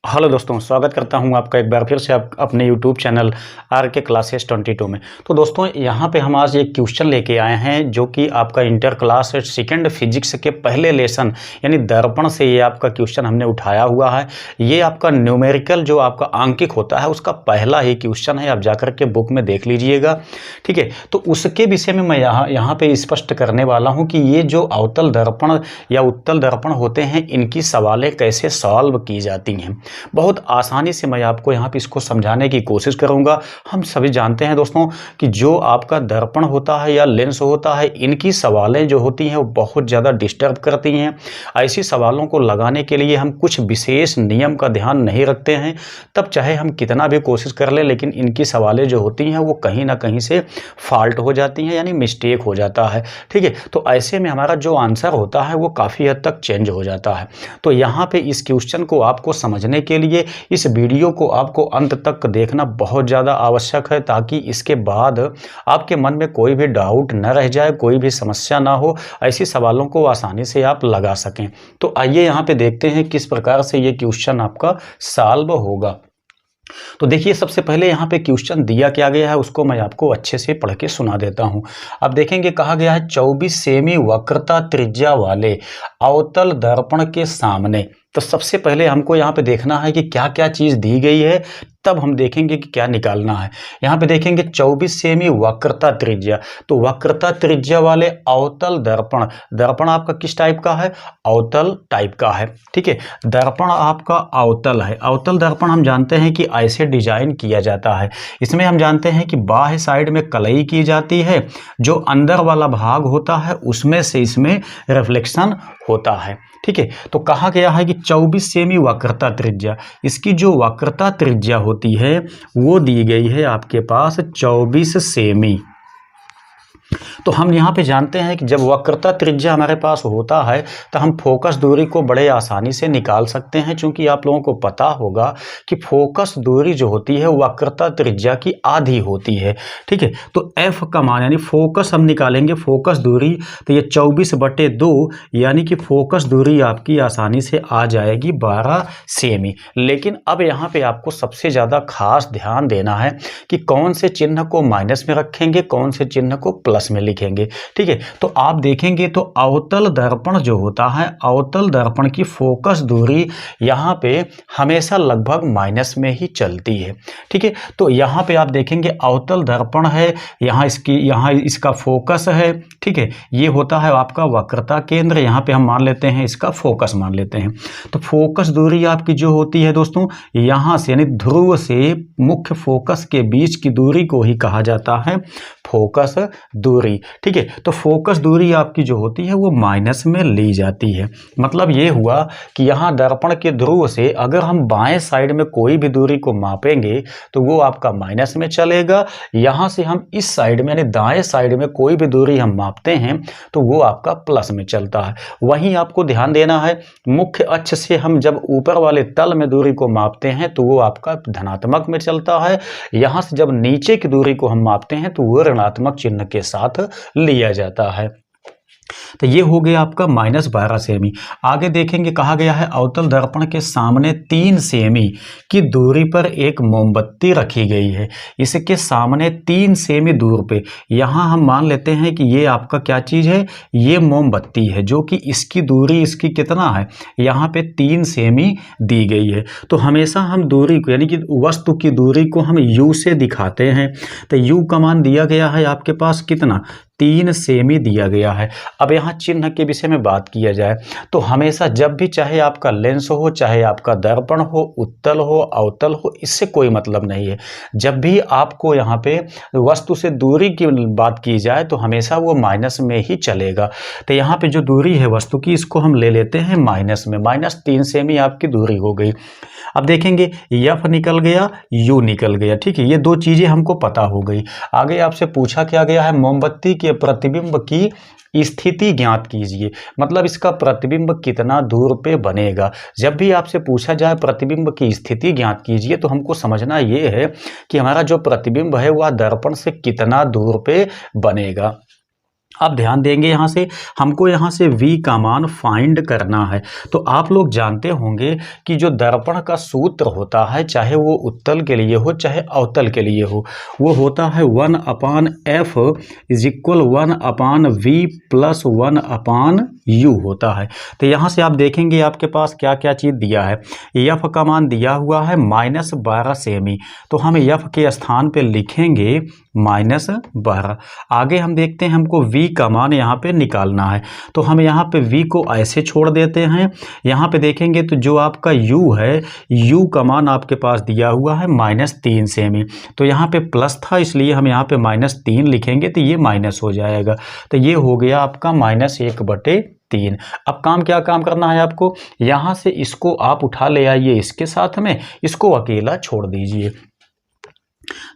Hello दोस्तों, स्वागत करता हूं आपका एक बार फिर से अपने यूट्यूब चैनल आर के क्लासेस 22 में। तो दोस्तों यहां पे हम आज एक क्वेश्चन लेके आए हैं जो कि आपका इंटर क्लास सेकंड फिजिक्स के पहले लेसन यानी दर्पण से ये आपका क्वेश्चन हमने उठाया हुआ है। ये आपका न्यूमेरिकल जो आपका आंकिक होता है उसका पहला ही क्वेश्चन है, आप जाकर के बुक में देख लीजिएगा। ठीक है, तो उसके विषय में मैं यहाँ पे स्पष्ट करने वाला हूँ कि ये जो अवतल दर्पण या उत्तल दर्पण होते हैं इनकी सवालें कैसे सॉल्व की जाती हैं। बहुत आसानी से मैं आपको यहाँ पे इसको समझाने की कोशिश करूँगा। हम सभी जानते हैं दोस्तों कि जो आपका दर्पण होता है या लेंस होता है, इनकी सवालें जो होती हैं वो बहुत ज़्यादा डिस्टर्ब करती हैं। ऐसी सवालों को लगाने के लिए हम कुछ विशेष नियम का ध्यान नहीं रखते हैं, तब चाहे हम कितना भी कोशिश कर लें लेकिन इनकी सवालें जो होती हैं वो कहीं ना कहीं से फॉल्ट हो जाती हैं, यानी मिस्टेक हो जाता है। ठीक है, तो ऐसे में हमारा जो आंसर होता है वो काफ़ी हद तक चेंज हो जाता है। तो यहाँ पे इस क्वेश्चन को आपको समझने के लिए इस वीडियो को आपको अंत तक देखना बहुत ज़्यादा आवश्यक है, ताकि इसके बाद आपके मन में कोई भी डाउट न रह जाए, कोई भी समस्या ना हो, ऐसी सवालों को आसानी से आप लगा सकें। तो आइए यहाँ पे देखते हैं किस प्रकार से ये क्वेश्चन आपका सॉल्व होगा। तो देखिए, सबसे पहले यहाँ पे क्वेश्चन दिया क्या गया है उसको मैं आपको अच्छे से पढ़ के सुना देता हूँ। अब देखेंगे, कहा गया है 24 सेमी वक्रता त्रिज्या वाले अवतल दर्पण के सामने। तो सबसे पहले हमको यहाँ पे देखना है कि क्या क्या चीज़ दी गई है, तब हम देखेंगे कि क्या निकालना है। यहाँ पे देखेंगे 24 सेमी वक्रता त्रिज्या, तो वक्रता त्रिज्या वाले अवतल दर्पण, दर्पण आपका किस टाइप का है? अवतल टाइप का है। ठीक है, दर्पण आपका अवतल है। अवतल दर्पण हम जानते हैं कि ऐसे डिजाइन किया जाता है। इसमें हम जानते हैं कि बाह्य साइड में कलई की जाती है, जो अंदर वाला भाग होता है उसमें से इसमें रिफ्लेक्शन होता है। ठीक है, तो कहा गया है कि 24 सेमी वक्रता त्रिज्या, इसकी जो वक्रता त्रिज्या होती है वो दी गई है आपके पास 24 सेमी। तो हम यहाँ पे जानते हैं कि जब वक्रता त्रिज्या हमारे पास होता है तो हम फोकस दूरी को बड़े आसानी से निकाल सकते हैं, क्योंकि आप लोगों को पता होगा कि फोकस दूरी जो होती है वक्रता त्रिज्या की आधी होती है। ठीक है, तो एफ का मान यानी फोकस हम निकालेंगे, फोकस दूरी, तो ये 24/2 यानी कि फोकस दूरी आपकी आसानी से आ जाएगी 12 सेमी। लेकिन अब यहाँ पे आपको सबसे ज़्यादा खास ध्यान देना है कि कौन से चिन्ह को माइनस में रखेंगे, कौन से चिन्ह को प्लस में लिखेंगे। ठीक है, तो आप देखेंगे तो अवतल दर्पण जो होता है, अवतल दर्पण की फोकस दूरी यहाँ पे हमेशा लगभग माइनस में ही चलती है। ठीक है, तो यहाँ पे आप देखेंगे अवतल दर्पण है, यहाँ इसका फोकस है। ठीक है, ये होता है आपका वक्रता केंद्र, यहाँ पे हम मान लेते हैं इसका फोकस मान लेते हैं। तो फोकस दूरी आपकी जो होती है दोस्तों, यहाँ से यानी ध्रुव से मुख्य फोकस के बीच की दूरी को ही कहा जाता है फोकस दूरी। ठीक है, तो फोकस दूरी आपकी जो होती है वो माइनस में ली जाती है। मतलब ये हुआ कि यहाँ दर्पण के ध्रुव से अगर हम बाएं साइड में कोई भी दूरी को मापेंगे तो वो आपका माइनस में चलेगा। यहाँ से हम इस साइड में यानी दाएं साइड में कोई भी दूरी हम मापते हैं तो वो आपका प्लस में चलता है। वहीं आपको ध्यान देना है, मुख्य अक्ष से हम जब ऊपर वाले तल में दूरी को मापते हैं तो वो आपका धनात्मक में चलता है। यहाँ से जब नीचे की दूरी को हम मापते हैं तो वो ऋणात्मक चिन्ह के साथ लिया जाता है। तो ये हो गया आपका -12 सेमी। आगे देखेंगे, कहा गया है अवतल दर्पण के सामने 3 सेमी की दूरी पर एक मोमबत्ती रखी गई है। इसके सामने 3 सेमी दूर पे यहाँ हम मान लेते हैं कि ये आपका क्या चीज़ है, ये मोमबत्ती है, जो कि इसकी दूरी इसकी कितना है, यहाँ पे 3 सेमी दी गई है। तो हमेशा हम दूरी को यानी कि वस्तु की दूरी को हम u से दिखाते हैं। तो u का मान दिया गया है आपके पास कितना, 3 सेमी दिया गया है। अब यहाँ चिन्ह के विषय में बात किया जाए तो हमेशा जब भी चाहे आपका लेंस हो, चाहे आपका दर्पण हो, उत्तल हो, अवतल हो, इससे कोई मतलब नहीं है। जब भी आपको यहाँ पे वस्तु से दूरी की बात की जाए तो हमेशा वो माइनस में ही चलेगा। तो यहाँ पे जो दूरी है वस्तु की, इसको हम ले लेते हैं माइनस में, -3 सेमी आपकी दूरी हो गई। अब देखेंगे एफ निकल गया, यू निकल गया। ठीक है, ये दो चीज़ें हमको पता हो गई। आगे आपसे पूछा क्या गया है, मोमबत्ती के प्रतिबिंब की स्थिति ज्ञात कीजिए, मतलब इसका प्रतिबिंब कितना दूर पे बनेगा। जब भी आपसे पूछा जाए प्रतिबिंब की स्थिति ज्ञात कीजिए तो हमको समझना ये है कि हमारा जो प्रतिबिंब है वह दर्पण से कितना दूर पे बनेगा। आप ध्यान देंगे यहाँ से हमको यहाँ से v का मान फाइंड करना है। तो आप लोग जानते होंगे कि जो दर्पण का सूत्र होता है, चाहे वो उत्तल के लिए हो चाहे अवतल के लिए हो, वो होता है 1/f is equal 1/v plus 1/u होता है। तो यहाँ से आप देखेंगे आपके पास क्या क्या चीज़ दिया है। f का मान दिया हुआ है -12 सेमी, तो हम f के स्थान पे लिखेंगे -12। आगे हम देखते हैं हमको v का मान यहाँ पे निकालना है, तो हम यहाँ पे v को ऐसे छोड़ देते हैं। यहाँ पे देखेंगे तो जो आपका u है, u का मान आपके पास दिया हुआ है -3 सेमी, तो यहाँ पे प्लस था इसलिए हम यहाँ पे -3 लिखेंगे, तो ये माइनस हो जाएगा। तो ये हो गया आपका -1/3। अब क्या काम करना है आपको, यहाँ से इसको आप उठा ले आइए इसके साथ में, इसको अकेला छोड़ दीजिए।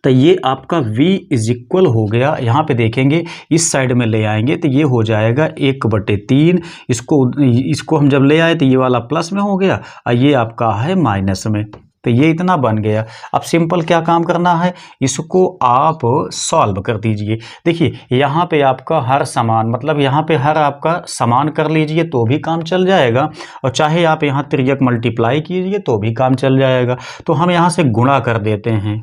तो ये आपका v इज इक्वल हो गया, यहाँ पे देखेंगे इस साइड में ले आएंगे तो ये हो जाएगा 1/3। इसको हम जब ले आए तो ये वाला प्लस में हो गया और ये आपका है माइनस में, तो ये इतना बन गया। अब सिंपल क्या काम करना है, इसको आप सॉल्व कर दीजिए। देखिए यहाँ पे आपका हर समान, मतलब यहाँ पे हर आपका समान कर लीजिए तो भी काम चल जाएगा, और चाहे आप यहाँ तिर्यक मल्टीप्लाई कीजिए तो भी काम चल जाएगा। तो हम यहाँ से गुणा कर देते हैं,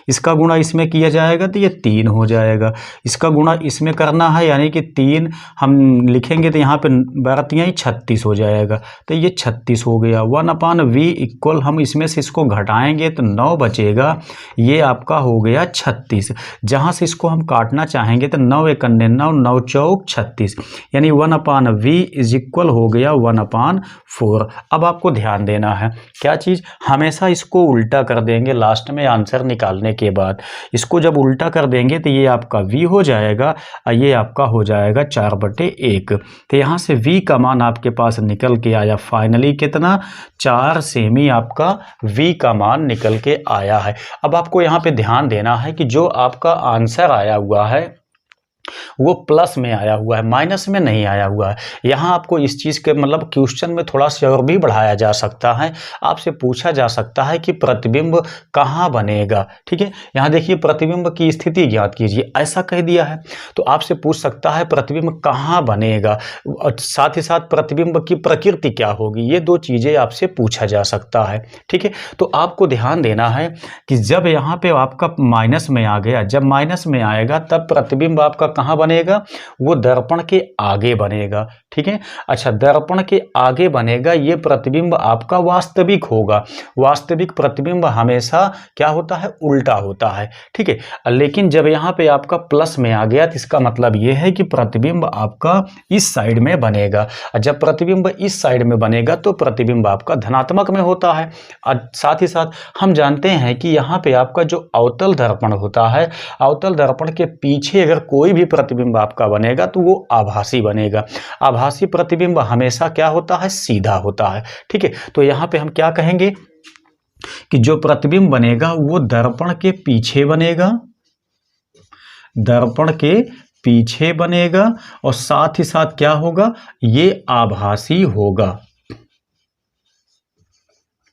इसका गुणा इसमें किया जाएगा तो ये 3 हो जाएगा, इसका गुणा इसमें करना है यानी कि 3 हम लिखेंगे तो यहाँ पे 12 36 हो जाएगा, तो ये 36 हो गया। 1/v इक्वल, हम इसमें से इसको घटाएंगे तो 9 बचेगा, ये आपका हो गया 36। जहाँ से इसको हम काटना चाहेंगे तो 9 × 9 9 चौक 36, यानी 1/v इज इक्वल हो गया 1/4। अब आपको ध्यान देना है क्या चीज़, हमेशा इसको उल्टा कर देंगे लास्ट में आंसर निकालने के बाद। इसको जब उल्टा कर देंगे तो ये आपका v हो जाएगा और ये आपका हो जाएगा 4/1। तो यहाँ से v का मान आपके पास निकल के आया फाइनली कितना, 4 सेमी आपका v का मान निकल के आया है। अब आपको यहाँ पे ध्यान देना है कि जो आपका आंसर आया हुआ है वो प्लस में आया हुआ है, माइनस में नहीं आया हुआ है। यहाँ आपको इस चीज़ के मतलब क्वेश्चन में थोड़ा सा और भी बढ़ाया जा सकता है, आपसे पूछा जा सकता है कि प्रतिबिंब कहाँ बनेगा। ठीक है, यहाँ देखिए प्रतिबिंब की स्थिति ज्ञात कीजिए, ऐसा कह दिया है, तो आपसे पूछ सकता है प्रतिबिंब कहाँ बनेगा, और साथ ही साथ प्रतिबिंब की प्रकृति क्या होगी, ये 2 चीज़ें आपसे पूछा जा सकता है। ठीक है, तो आपको ध्यान देना है कि जब यहाँ पे आपका माइनस में आ गया, जब माइनस में आएगा तब प्रतिबिंब आपका कहाँ बनेगा, वो दर्पण के आगे बनेगा। ठीक है, अच्छा दर्पण के आगे बनेगा, ये प्रतिबिंब आपका वास्तविक होगा। वास्तविक प्रतिबिंब हमेशा क्या होता है, उल्टा होता है। ठीक है, लेकिन जब यहाँ पे आपका प्लस में आ गया तो इसका मतलब ये है कि प्रतिबिंब आपका इस साइड में बनेगा, और जब प्रतिबिंब इस साइड में बनेगा तो प्रतिबिंब आपका धनात्मक में होता है। और साथ ही साथ हम जानते हैं कि यहाँ पे आपका जो अवतल दर्पण होता है, अवतल दर्पण के पीछे अगर कोई भी प्रतिबिंब आपका बनेगा तो वो आभासी बनेगा। आभासी प्रतिबिंब हमेशा क्या होता है, सीधा होता है। ठीक है, तो यहाँ पे हम क्या कहेंगे कि जो प्रतिबिंब बनेगा वो दर्पण के पीछे बनेगा, दर्पण के पीछे बनेगा, और साथ ही साथ क्या होगा, ये आभासी होगा।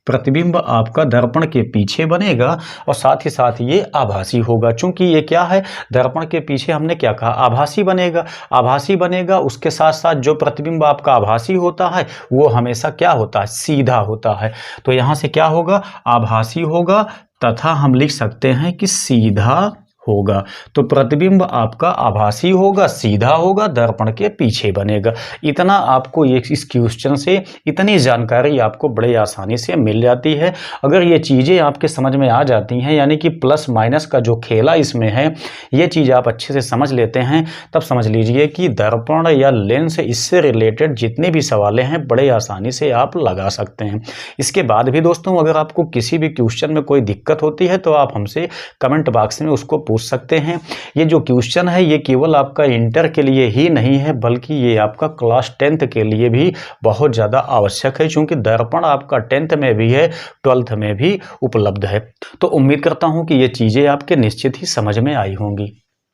प्रतिबिंब आपका दर्पण के पीछे बनेगा और साथ ही साथ ये आभासी होगा। चूंकि ये क्या है, दर्पण के पीछे हमने क्या कहा, आभासी बनेगा। आभासी बनेगा, उसके साथ साथ जो प्रतिबिंब आपका आभासी होता है वो हमेशा क्या होता है, सीधा होता है। तो यहाँ से क्या होगा, आभासी होगा, तथा हम लिख सकते हैं कि सीधा होगा। तो प्रतिबिंब आपका आभासी होगा, सीधा होगा, दर्पण के पीछे बनेगा। इतना आपको ये इस क्वेश्चन से इतनी जानकारी आपको बड़े आसानी से मिल जाती है। अगर ये चीज़ें आपके समझ में आ जाती हैं, यानी कि प्लस माइनस का जो खेला इसमें है, ये चीज़ आप अच्छे से समझ लेते हैं, तब समझ लीजिए कि दर्पण या लेंस, इससे रिलेटेड जितने भी सवालें हैं बड़े आसानी से आप लगा सकते हैं। इसके बाद भी दोस्तों अगर आपको किसी भी क्वेश्चन में कोई दिक्कत होती है तो आप हमसे कमेंट बॉक्स में उसको पूछ सकते हैं। ये जो क्वेश्चन है ये केवल आपका इंटर के लिए ही नहीं है, बल्कि ये आपका क्लास 10th के लिए भी बहुत ज़्यादा आवश्यक है, क्योंकि दर्पण आपका 10th में भी है, 12th में भी उपलब्ध है। तो उम्मीद करता हूँ कि ये चीज़ें आपके निश्चित ही समझ में आई होंगी।